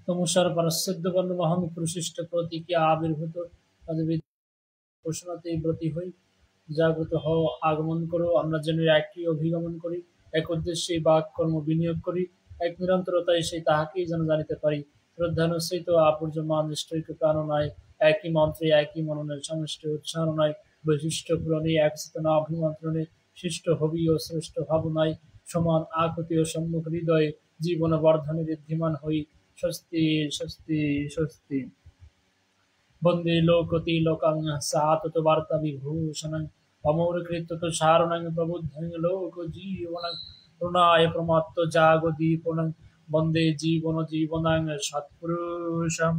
তমসার পারস্যদ্যবর্ণ মহান প্রশিষ্ট প্রতীকী আবির্ভূত তদ্বিদ ঘোষণাতেই ব্রতী হই। জাগ্রত হও, আগমন করো, আমরা যেন একই অভিগমন করি, এক উদ্দেশ্যেই বাক কর্ম বিনিয়োগ করি, এক নিরন্তরতায় সেই তাহাকেই যেন জানিতে পারি। শ্রদ্ধানুসৃত আপূর্যমান নিষ্ঠৈক্য প্রাণনায় একই মন্ত্রে একই মননের সমষ্টি উচ্চারণায় বৈশিষ্ট্য পূরণে এক চেতনা অভিমন্ত্রণে সৃষ্ট হবি ও শ্রেষ্ঠ ভাবনায় সমান আকুতি ও সম্মুখ হৃদয়ে জীবন বর্ধনে ঋদ্ধিমান হই। স্বস্তি স্বস্তি স্বস্তি। বন্দে লোকতি লোকাং সাতত বার্তা বিভূষণং অমৌরকৃত তুষারণং প্রবুদ্ধং লোক জীবনং প্রণায় প্রমাত্ত জাগদীপনং বন্দে জীবন জীবনং সৎপুরুষম।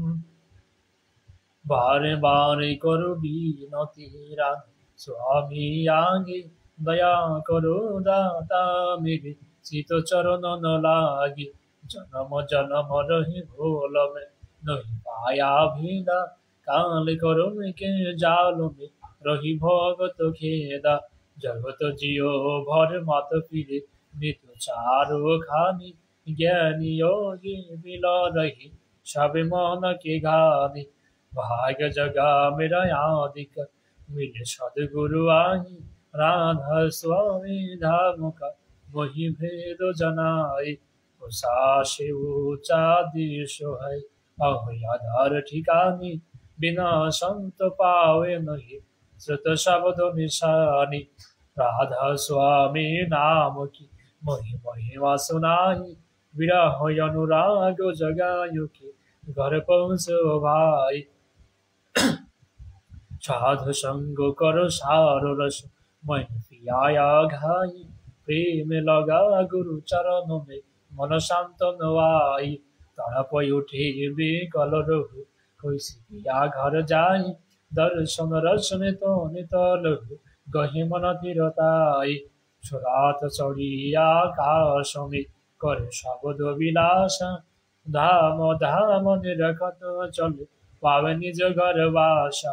বারে বারে করো বিনতি রাধে স্বামী আগে দয়া করো দাতা মেরে চিত চরণ ন লাগে জনম জনম রহি ভোল মে নহি পায়া ভিদা কালে করো কে জাল মে রহি ভগত খেদা জগত জিও ভর মাত ফিরে নিত চারো খানি জ্ঞানী যোগী বিল রহি সবে মন के गाने भाग जगा मेरा यादिक मिले सदगुरु आई राधा स्वामी धाम का वही भेद जनाए उषा ऊंचा देश है अहो आधार ठिकानी बिना संत पावे नहीं श्रुत शब्द निशानी राधा स्वामी नाम की महिमा सुनाई विरह अनुराग जगायो की घर पहुँचो भाई साधु संग करो सारो रस मैं पियाया घाई प्रेम लगा गुरु चरण में मन शांत नवाई तड़प उठे बेकल रहु कोई पिया घर जाई दर्शन रसन तो नित लहु गहे मन तीरताई सुरात चढ़िया आकाश में करे शब्द विलास धाम धाम निरखत चले पावे निज घर बासा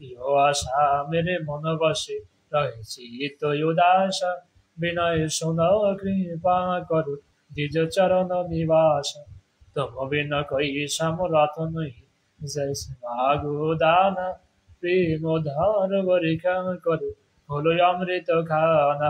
यो आशा मेरे मन बसे रहे चित उदास विनय सुन कृपा करु द्विज चरण निवास तुम बिन कोई समरथ नहीं जैसे मागो दाना प्रेम धार बरिखा करु होलो अमृत खाना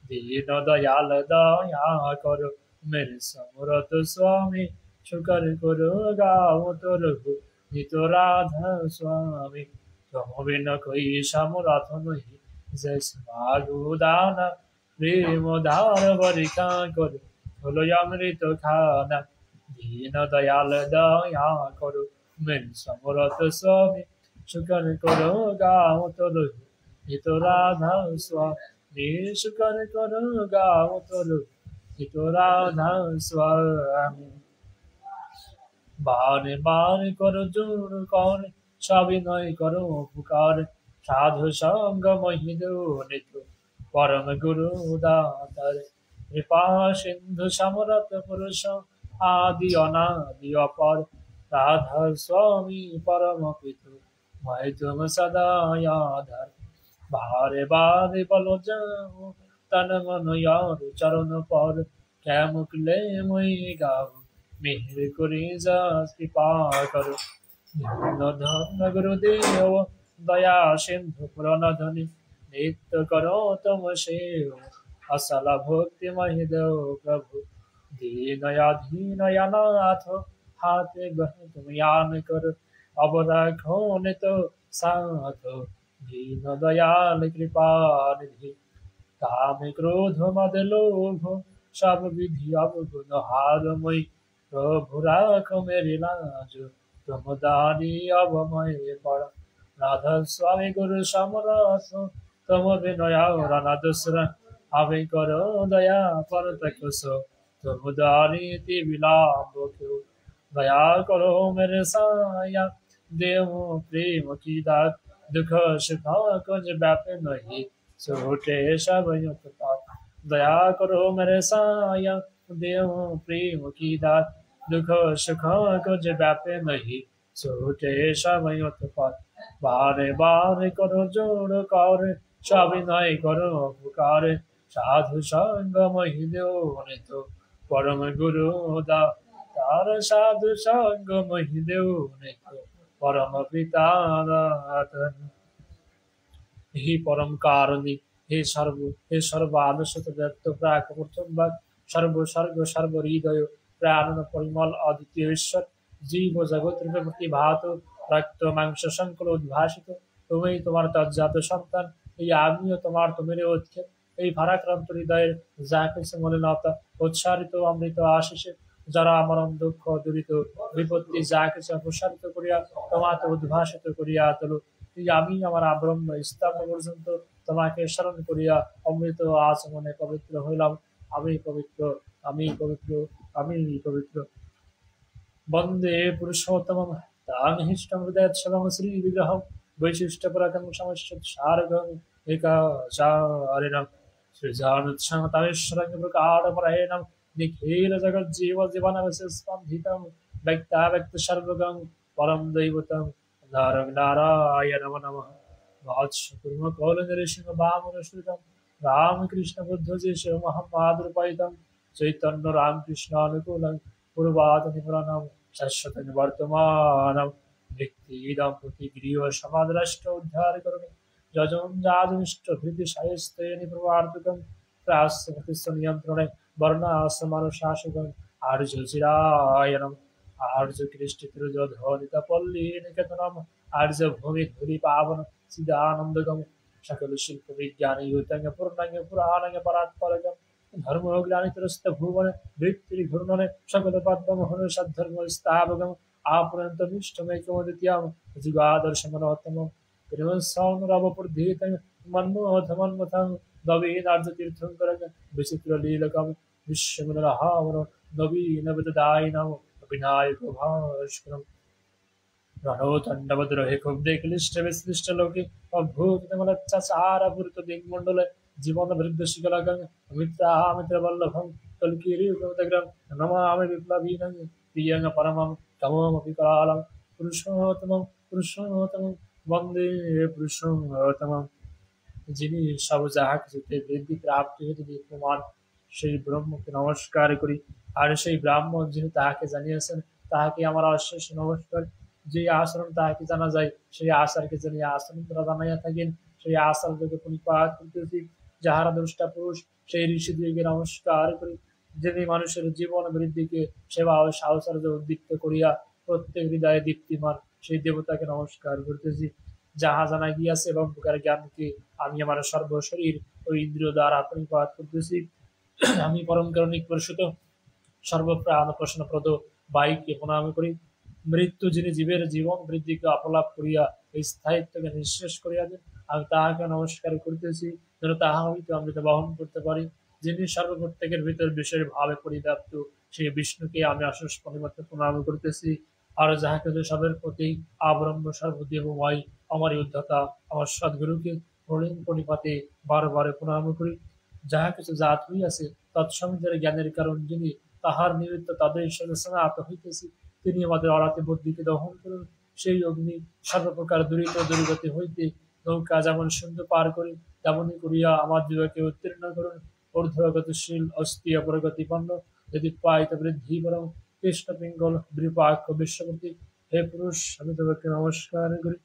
दीन दयाल दया करो मेरे समरथ स्वामी शुकर करो गाओ तो रघु नित राधा स्वामी तुम बिन कोई समरथ नहीं जैसे मागो दाना प्रेम धार बरिखा करो होलो अमृत खाना दीन दयाल दया करो मेरे समरथ स्वामी शुकर करो गाओ तो रघु नित राधा स्वामी शुकर करो गाओ तो रघु नित राधा स्वामी। बारे बारे करो जोर कर सविनय करो पुकार साधु संग महिदो नित परम गुरु दातर कृपा सिंधु समरथ पुरुष आदि अनादि अपर राधा स्वामी परम पितु मैं तुम सदा यादर बारे बारे बलो जाओ तन मन यार चरण पर क्या मुकले मैं गाओ मेहर करी जा कृपा करो धन गुरुदेव दया सिंधु प्रणधनि नित्य करो तुम सेव असल भक्ति महिदेव प्रभु दीनयाधीन अनाथ हाथे ग्रह तुम यान कर अब राखो नित साथ दीन दयाल कृपा निधि काम क्रोध मद लोभ सब विधि अवगुण हारमय प्रभु राख मेरी लाज तुम दानी अब मैं पड़ा राधा स्वामी गुरु समरथ तुम विनय राना दूसरा हमें करो दया पर तकुसो तुम दानी ति विलाप क्यों दया करो मेरे साया देव प्रेम की दात दुख सुख कुछ व्यापे नहीं छोटे सब युक्त पाप दया करो मेरे साया देव प्रेम की दात दुख सुख कुछ व्यापे नहीं छोटे सब युक्त पाप बारे बारे करो जोड़ कर सविनय करो पुकार साधु संग महिदेव नित परम गुरु दाता তার সাধু সঙ্গ মহিদেও নিত্য পরম পিতা দাতার। হে পরম কারণী, হে সর্ব আদর্শত ব্যক্ত প্রাক প্রথম ভাগ, সর্ব স্বর্গ সর্ব হৃদয় প্রাণন পরিমল অদ্বিতীয় ঈশ্বর, জীব জগৎ রূপে প্রতিভাত, রক্ত মাংস সংকুল উদ্ভাসিত, তুমি তোমার তজ্জাত সন্তান, এই আমিও তোমার তুমির উৎক্ষেপ, এই ভারাক্রান্ত হৃদয়ের যা কিছু মলিনতা উচ্চারিত অমৃত আশিসে, যারা আমরণ দুঃখ দূরিত বিপত্তি যা কিছু অপসারিত করিয়া তোমাকে উদ্ভাসিত করিয়া তোলো। এই আমি আমার ব্রহ্ম স্তম্ভ পর্যন্ত তোমাকে স্মরণ করিয়া অমৃত আচমনে পবিত্র হইলাম। আমি পবিত্র, আমি পবিত্র, আমি পবিত্র। বন্দে পুরুষোত্তমম তাং হিষ্টম হৃদয়চ্ছলম শ্রী বিগ্রহম বৈশিষ্ট্যপরাকং সমস্যারগং একাচারিণম সৃজানুচ্ছামতামেশ্বরং প্রকারপরায়ণম নিখিল জগজ্জীব জীবনমস্পন্দিতম ব্যক্তাব্যক্ত সর্বগং পরম দৈবতম নারায়ণম নমঃ। वात्सकुर्म कौलनिरीशिंह वामनुसृतं रामकृष्ण बुद्ध जिष्णु महम्मादृपैतं चैतन्य रामकृष्ण अनुकूलं पूर्वाद निपुरणं शश्वतं वर्तमानं व्यक्तिदं गृह समाद्रष्ट उद्धार करुणे যজন যাদমিষ্ট হৃদি সায়স্তে নিপ্রবার্তুকং প্রাস্যমতিস্ব নিয়ন্ত্রণে বর্ণাশ্রমানু শাসকং আর্য চিরায়নম আর্য কৃষ্টি ধ্বনিত পল্লী নিকেতনম আর্য ভূমি ধুলি পাবন চিদানন্দগম সকল শিল্প বিজ্ঞান ইউতঙ্গ পূর্ণাঙ্গ পুরাণাঙ্গ পরাৎপরগম ধর্ম গ্লানিতরস্ত ভুবনে বৃত্তির ঘূর্ণনে সকল পদ্ম মোহন সদ্ধর্ম স্থাবগম আপনন্ত নিষ্ঠমেকমদ্বিতীয়ম যুগাদর্শ মনোত্তম রবপূর্ধিতং মন্মথমন্মথং নবীনার্য তীর্থঙ্করং বিচিত্র লীলকম বিশ্বমনরহামন নবীন বিদায়িনম বিনায়ক ভাস্করম রণোতণ্ডবদ্রহে ক্ষুব্ধে ক্লিষ্ট বিশ্লিষ্ট লোকে অভূতমলচ্চাচারপূরিত দিগ্মণ্ডলে জীবন বৃদ্ধ শিকলকং মিত্রামিত্রবল্লভং কল্কিরিগ্রম নমামি বিপ্লবীনং প্রিয়ং পরমং তমোমপি করালং পুরুষোত্তমং পুরুষোত্তমং বন্দে পুরুষোত্তমং। যিনি সব যাহা কিছুতে বৃদ্ধি প্রাপ্তি হইতে বিদ্যমান সেই ব্রহ্মকে নমস্কার করি, আর সেই ব্রাহ্মণ যিনি তাহাকে জানিয়েছেন তাহাকে আমার অশেষ নমস্কার। যে আচরণ তাহাকে জানা যায় সেই আচারকে যিনি আচরণ দ্বারা জানাইয়া থাকেন সেই আচারকে পরিপাক করিতেছি। যাহারা দ্রষ্টা পুরুষ সেই ঋষিদিগকে নমস্কার করি, যিনি মানুষের জীবন বৃদ্ধিকে সেবা ও সাহচর্য উদ্দীপ্ত করিয়া প্রত্যেক হৃদয়ে দীপ্তিমান সেই দেবতাকে নমস্কার করিতেছি। যাহা জানা গিয়াছে এবং প্রকার জ্ঞানকে আমি আমার সর্বশরীর ও ইন্দ্রিয় দ্বারা পরিপাক করতেছি। আমি পরম কারণিক পরিশুত সর্বপ্রাণ প্রশ্নপ্রদ বায়ুকে প্রণাম করি। মৃত্যু যিনি জীবের জীবন বৃদ্ধিকে অপলাপ করিয়া এই স্থায়িত্বকে নিঃশেষ করিয়া দেন, আমি তাহাকে নমস্কার করিতেছি যেন তাহা হইতে অমৃত বহন করতে পারি। যিনি সর্বপ্রত্যেকের ভিতর বিষয়ের ভাবে পরিব্যাপ্ত সেই বিষ্ণুকে আমি অশেষ পরিমাত্র প্রণাম করিতেছি। আর যাহা কিছু সবের প্রতি আব্রহ্ম সর্বদেবময় আমার উদ্ধতা আমার সদ্গুরুকে প্রণিপাতে বারবারে প্রণাম করি। যাহা কিছু জাত হইয়াছে তৎসম্বন্ধের জ্ঞানের কারণ যিনি, তাহার নিমিত্ত তাদের সাথে স্নাত হইতেছি, তিনি আমাদের অরাতে বুদ্ধিকে দহন করুন। সেই অগ্নি সর্বপ্রকার দূরিত দুর্গতি হইতে নৌকা যেমন সুন্দর পার করি তেমনই করিয়া আমার দিগকে উত্তীর্ণ করুন। ঊর্ধ্বগতিশীল অস্থি অপরগতিপন্ন যদি পাইত বৃদ্ধি বরং কৃষ্ণ পিঙ্গল বিরূপাক্ষ বিশ্বপতি। হে পুরুষ, আমি তোমাকে নমস্কার করি।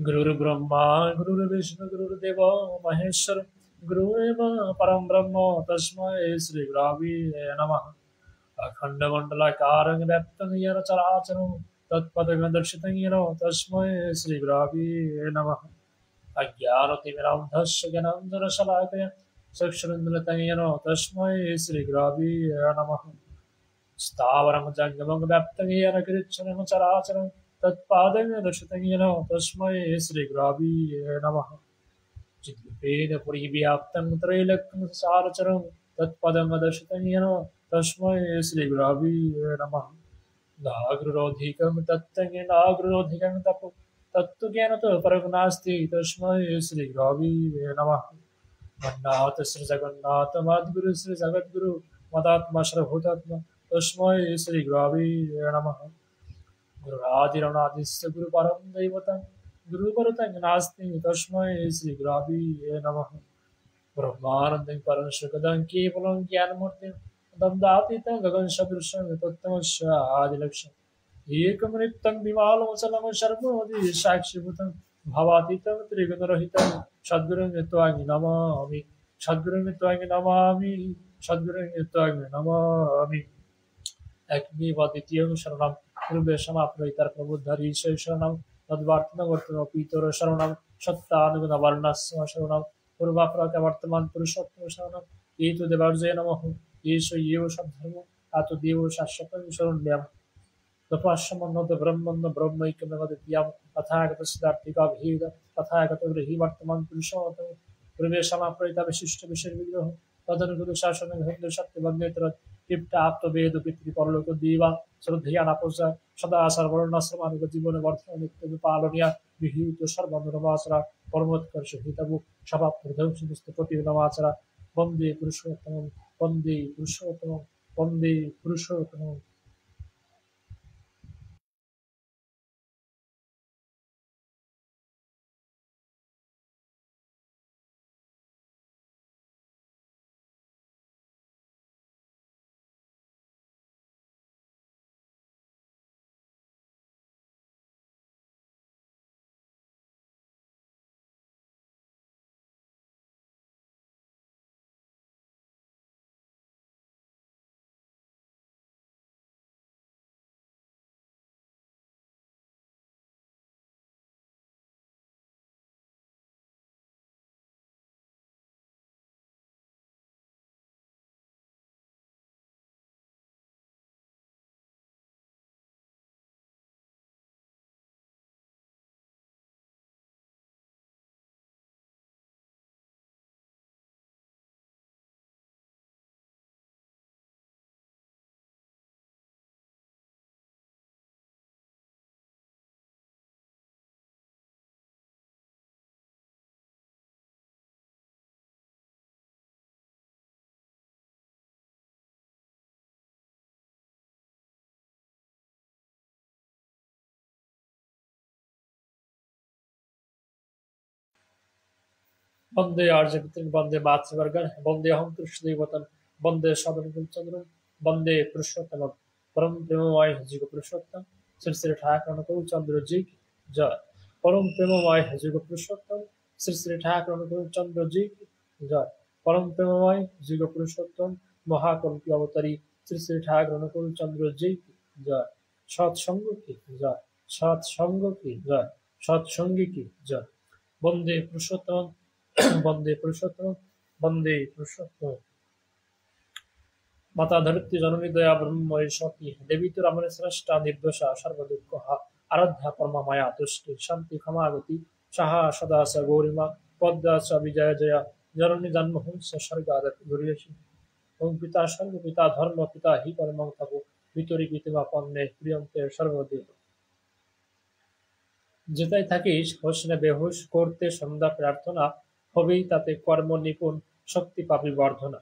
গুরুর্ব্রহ্মা গুরুর্বিষ্ণু গুরুর্দেব মহেশ্বর গুরুরেব পরম ব্রহ্ম তস্मै শ্রী গুরবে নমঃ। अखण्डमण्डलाकारं व्याप्तं येन चराचरं तत्पदं दर्शितं येन तस्मै श्रीगुरवे नमः। अज्ञानतिमिरान्धस्य ज्ञानाञ्जनशलाकया चक्षुरुन्मिलितं येन तस्मै श्रीगुरवे नमः। स्थावरं जङ्गमं व्याप्तं येन कृच्छ्रं चराचरं तत्पादं दर्शितं येन तस्मै श्रीगुरवे नमः। चिद्रूपेण परिव्याप्तं त्रैलोक्यं सारचरं तत्पदं दर्शितं येन तस्मै श्रीगुरवे नमः। नागुरोधिकं तत्त्वं नागुरोधिकं तपो तत्त्वज्ञानतः परं नास्ति तस्मै श्रीगुरवे नमः। मन्नाथ श्री जगन्नाथ मद्गुरु श्री जगद्गुरु मदात्मा सर्वभूतात्मा तस्मै श्रीगुरवे नमः। गुरुरादिरणादिस्य गुरुपरं दैवतं गुरुपरतं नास्ति तस्मै श्रीगुरवे नमः। ब्रह्मानन्दं परं सुखदं केवलं ज्ञानमूर्तिं दन्दातीतं गगनसदृशं तत्त्वमस्य आदिलक्ष्यम् एकं नित्यं विमालमचलं सर्वमपि साक्षीभूतं भावातीतं त्रिगुणरहितं सद्गुरुं त्वां नमामि सद्गुरुं त्वां नमामि सद्गुरुं त्वां नमामि একনিবদ্বিতীয়ং শরণং পূর্বেশমাপ্রয়িতার প্রবুদ্ধারি ঈশ্বর শরণং তদ্বর্তনবর্তনপীতর শরণং সত্যানুগুণবর্ণস্য শরণং পূর্বাপ্রত বর্তমান পুরুষোত্তম শরণং এইতু দেবার্জয় নমঃ এইষ ইয়েও সদ্ধর্ম আত দেব শাশ্বতং শরণ্যম তপস্যমন্নত ব্রহ্মণ্য ব্রহ্মৈক্যমেবদ্বিতীয়ম তথাগত সিদ্ধার্থিকাভেদ তথাগত গৃহী বর্তমান পুরুষোত্তম পূর্বেশমাপ্রয়িতা বিশিষ্ট বিশেষ বিগ্রহ তদনুগুণ শাসন হিন্দু সত্যবন্দেতর তৃপ্তাপ্তবেদ পিতৃপরলোক দেবা শ্রদ্ধেয়া নাপসা সদা সর্বর্ণাশ্রমানুগ জীবনে বর্তমান নিত্য পালনীয়া বিহিত সর্বনুরমাচরা পরমোৎকর্ষ হিতবু সভাপ্রধৌ সমস্ত প্রতি নমাচরা বন্দে পুরুষোত্তম বন্দে পুরুষোত্তম বন্দে পুরুষোত্তম বন্দে আর্যপুত্রং বন্দে মাতৃবর্গণ বন্দে অহং কৃষ্ণদেবতম বন্দে সদনকুলচন্দ্রম বন্দে পুরুষোত্তমম পরম প্রেমময় যুগ পুরুষোত্তম শ্রী শ্রী ঠাকুর অনুকূল চন্দ্র জি কি জয় পরম প্রেমময় যুগ পুরুষোত্তম শ্রী শ্রী ঠাকুর অনুকূল চন্দ্র জি কি জয় পরম প্রেমময় যুগ পুরুষোত্তম মহাকল্পী অবতারী শ্রী শ্রী ঠাকুর অনুকূল চন্দ্র জি কি জয় সৎসঙ্গ কি জয় সৎসঙ্গ কি জয় সৎসঙ্গী কি জয় বন্দে পুরুষোত্তম বন্দে পুরুষোত্তম বন্দে পুরুষোত্তম মাতা ধরিত্রী জননী দয়া ব্রহ্ময় সতী দেবী তো রমণ শ্রেষ্ঠা নির্দোষা সর্বদুঃখ আরাধ্যা পরমা মায়া তুষ্টি শান্তি ক্ষমাগতি সাহা সদা স গৌরিমা পদ্মা স বিজয় জয়া জননী জন্মহংস স্বর্গাদপি ঘুরিয়েছি ওম পিতা সর্ব পিতা ধর্ম পিতা হি পরমং তপো ভিতরি পিতমা পন্নে প্রিয়ন্তে সর্বদেব যেটাই থাকিস হোস না বেহুশ করতে সন্ধ্যা প্রার্থনা হবেই তাতে কর্ম নিপুণ শক্তি পাবি বর্ধনা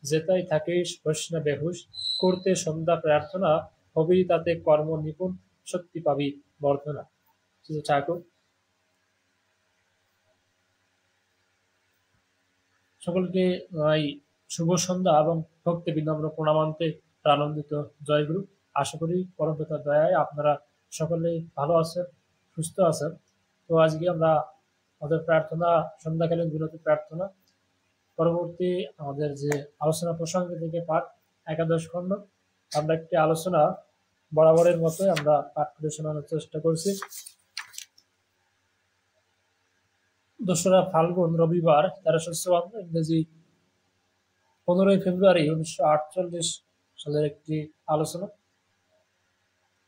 যেটাই থাকিস হোস না বেহুশ করতে সন্ধ্যা প্রার্থনা হবেই তাতে কর্ম নিপুণ শক্তি পাবি বর্ধনা ঠাকুর সকলকে এই শুভ সন্ধ্যা এবং ভক্তি বিনম্র প্রণামান্তে আনন্দিত জয়গুরু আশা করি পরমপিতার দয়ায় আপনারা সকলেই ভালো আছেন সুস্থ আছেন তো আজকে আমরা আমাদের প্রার্থনা সন্ধ্যাকালীন বিরতি প্রার্থনা পরবর্তী আমাদের যে আলোচনা প্রসঙ্গ থেকে পাঠ একাদশ খণ্ড আমরা একটি আলোচনা বরাবরের মতোই আমরা পাঠ করে শোনানোর চেষ্টা করছি ২রা ফাল্গুন রবিবার ১৩৫৪ ইংরেজি ১৫ই ফেব্রুয়ারি ১৯৪৮ সালের একটি আলোচনা।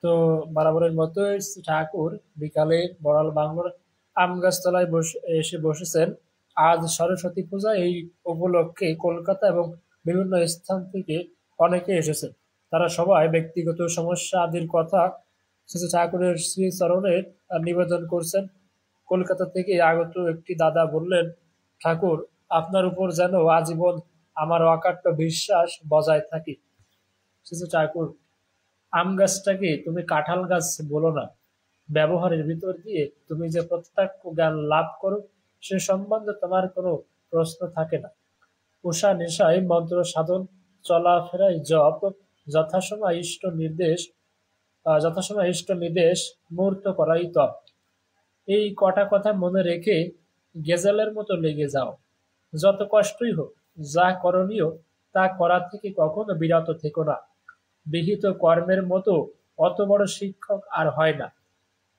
তো বরাবরের মতোই ঠাকুর বিকালে বড়াল বাংলার আম গাছতলায় এসে বসেছেন। আজ সরস্বতী পূজা, এই উপলক্ষে কলকাতা এবং বিভিন্ন স্থান থেকে অনেকে এসেছেন। তারা সবাই ব্যক্তিগত সমস্যা আদির কথা শ্রী ঠাকুরের শ্রীচরণে নিবেদন করছেন। কলকাতা থেকে আগত একটি দাদা বললেন, ঠাকুর, আপনার উপর যেন আজীবন আমার অকাট্য বিশ্বাস বজায় থাকে। শ্রী ঠাকুর, আম গাছটাকে তুমি কাঁঠাল গাছ বলো না। ব্যবহারের ভিতর দিয়ে তুমি যে প্রত্যক্ষ জ্ঞান লাভ করো সে সম্বন্ধে তোমার কোনো প্রশ্ন থাকে না। উষা নিশায় মন্ত্র সাধন চলাফেরায় জপ, যথাসময় ইষ্ট নির্দেশ মূর্ত করাই তপ। এই কটা কথা মনে রেখে গেজালের মতো লেগে যাও। যত কষ্টই হোক, যা করণীয় তা করা থেকে কখনো বিরত থেকো না। বিহিত কর্মের মতো অত বড় শিক্ষক আর হয় না।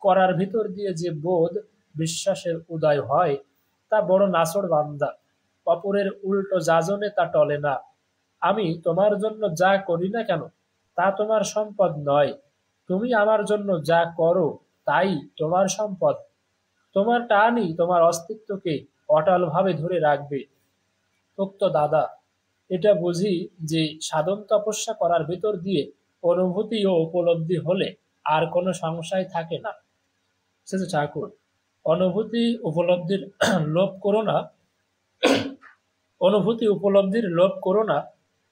করার ভিতর দিয়ে যে বোধ বিশ্বাসের উদয় হয়, তা বড় নাছোড় বান্দা। অপরের উল্টো যাজনে তা টলে না। আমি তোমার জন্য যা করি না কেন, তা তোমার সম্পদ নয়। তুমি আমার জন্য যা করো, তাই তোমার সম্পদ। তোমার টানই তোমার অস্তিত্বকে অটলভাবে ধরে রাখবে। উক্ত দাদা, এটা বুঝি যে সাধন তপস্যা করার ভিতর দিয়ে অনুভূতি ও উপলব্ধি হলে আর কোনো সংশয় থাকে না। শ্রী ঠাকুর, অনুভূতি উপলব্ধির লোভ করো না। অনুভূতি উপলব্ধির লোভ করো না,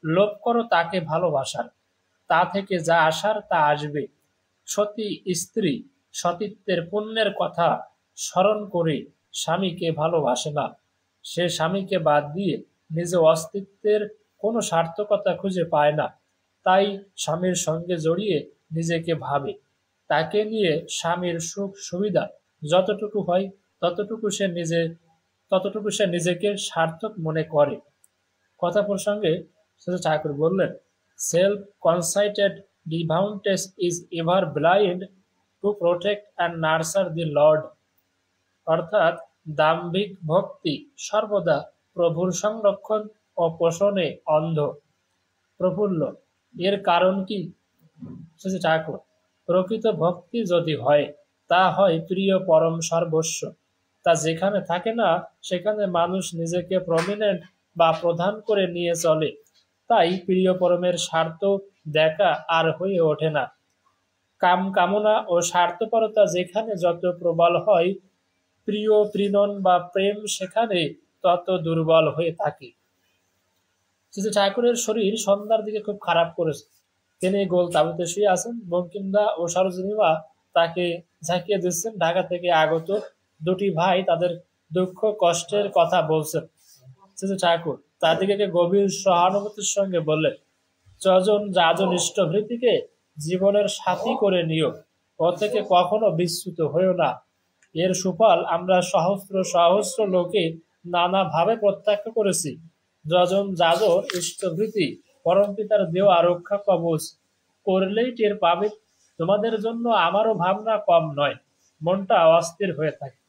লোভ করো তাকে ভালোবাসার। তা থেকে যা আসার তা আসবে। সতী স্ত্রী সতীত্বের পুণ্যের কথা স্মরণ করে স্বামীকে ভালোবাসে না। সে স্বামীকে বাদ দিয়ে নিজ অস্তিত্বের কোনো সার্থকতা খুঁজে পায় না। তাই স্বামীর সঙ্গে জড়িয়ে নিজেকে ভাবে। তাকে নিয়ে স্বামীর সুখ সুবিধা যতটুকু হয় ততটুকু সে নিজেকে সার্থক মনে করে। কথা প্রসঙ্গে শ্রী ঠাকুর বললেন, self conceited devotees is ever blind to protect and nurse the lord. অর্থাৎ দাম্ভিক ভক্তি সর্বদা প্রভুর সংরক্ষণ ও পোষণে অন্ধ। প্রফুল্ল, এর কারণ কি? শ্রী ঠাকুর, প্রকৃত ভক্তি যদি হয়, তা হয় প্রিয় পরম সর্বস্ব। তা যেখানে থাকে না, সেখানে মানুষ নিজেকে প্রমিনেন্ট বা প্রধান করে নিয়ে চলে। তাই প্রিয় পরমের স্বার্থ দেখা আর হয়ে ওঠে না। কামনা ও স্বার্থপরতা যেখানে যত প্রবল হয়, প্রিয় প্রীণন বা প্রেম সেখানে তত দুর্বল হয়ে থাকে। শ্রী ঠাকুরের শরীর সন্ধ্যার দিকে খুব খারাপ করেছে। তিনি গোল তাঁবুতে শুয়ে আছেন। বঙ্কিমদা ও সরোজিনীমা তাকে ঝাঁকিয়ে দিচ্ছেন। ঢাকা থেকে আগত দুটি ভাই তাদের দুঃখ কষ্টের কথা বলছেন। শ্রী ঠাকুর তাদেরকে গভীর সহানুভূতির সঙ্গে বললেন, যজন যাজন ইষ্টভৃতিকে জীবনের সাথী করে নিও, ও থেকে কখনো বিচ্যুত হইও না। এর সুফল আমরা সহস্র সহস্র লোকে নানাভাবে প্রত্যক্ষ করেছি। যজন যাজন ইষ্টভৃতি পরমপিতার দেওয়া রক্ষা কবচ করলেই টের পাবে। তোমাদের জন্য আমারও ভাবনা কম নয়। মনটা অস্থির হয়ে থাকে,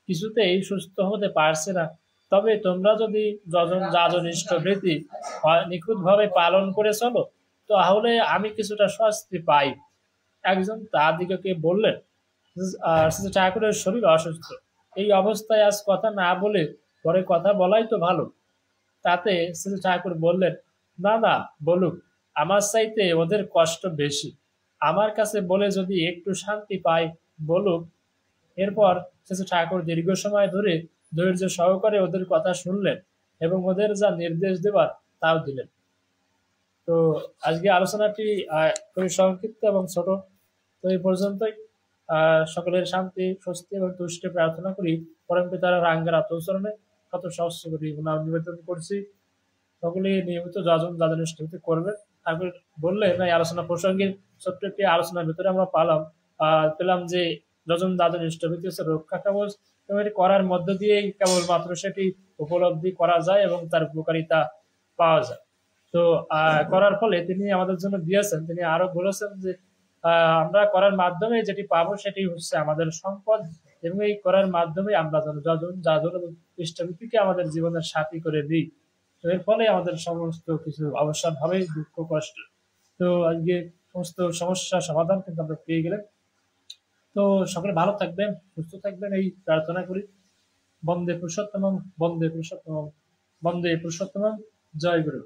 কিছুতেই সুস্থ হতে পারছে না। তবে তোমরা যদি যজন যাজন ইষ্টভৃতি নিখুঁতভাবে পালন করে চলো, তাহলে আমি কিছুটা স্বস্তি পাই। একজন তাদিগকে বললেন, শ্রী ঠাকুরের শরীর অসুস্থ। এই অবস্থায় আজ কথা না বলে পরে কথা বলাই তো ভালো। তাতে শ্রী ঠাকুর বললেন, না না, বলুক। আমার চাইতে ওদের কষ্ট বেশি। আমার কাছে বলে যদি একটু শান্তি পায়, বলুক। এরপর শ্রী ঠাকুর দীর্ঘ সময় ধরে ধৈর্য সহকারে ওদের কথা শুনলেন এবং ওদের যা নির্দেশ দেবার তাও দিলেন। তো আজকে আলোচনাটি খুবই সংক্ষিপ্ত এবং ছোট। তো এই পর্যন্তই। সকলের শান্তি, স্বস্তি এবং তুষ্টি প্রার্থনা করি। পরম পিতার রাঙ্গার আত্মচরণে কত সহস্র করি নিবেদন করছি। সকলে নিয়মিত যাজন যাজন ইষ্টভৃতি করবে। ঠাকুর বললেন, এই আলোচনা প্রসঙ্গে ছোট্ট একটি আলোচনার ভিতরে আমরা পেলাম যে যজন যাজন ইষ্টভৃতি হচ্ছে রক্ষা কবচ, এবং এটি করার মধ্য দিয়েই কেবলমাত্র সেটি উপলব্ধি করা যায় এবং তার উপকারিতা পাওয়া যায়। তো করার ফলে তিনি আমাদের জন্য দিয়েছেন। তিনি আরো বলেছেন যে আমরা করার মাধ্যমে যেটি পাবো সেটি হচ্ছে আমাদের সম্পদ, এবং এই করার মাধ্যমে আমরা যজন যাজন ইষ্টভৃতিকে আমাদের জীবনের সাথী করে দিই। তো এর ফলে আমাদের সমস্ত কিছু অবসর হবে, দুঃখ কষ্ট। তো আজকে সমস্ত সমস্যার সমাধান কিন্তু আমরা পেয়ে গেলেন। তো সকলে ভালো থাকবেন, সুস্থ থাকবেন, এই প্রার্থনা করি। বন্দে পুরুষোত্তমম, বন্দে পুরুষোত্তমম, বন্দে পুরুষোত্তমম। জয় গুরু।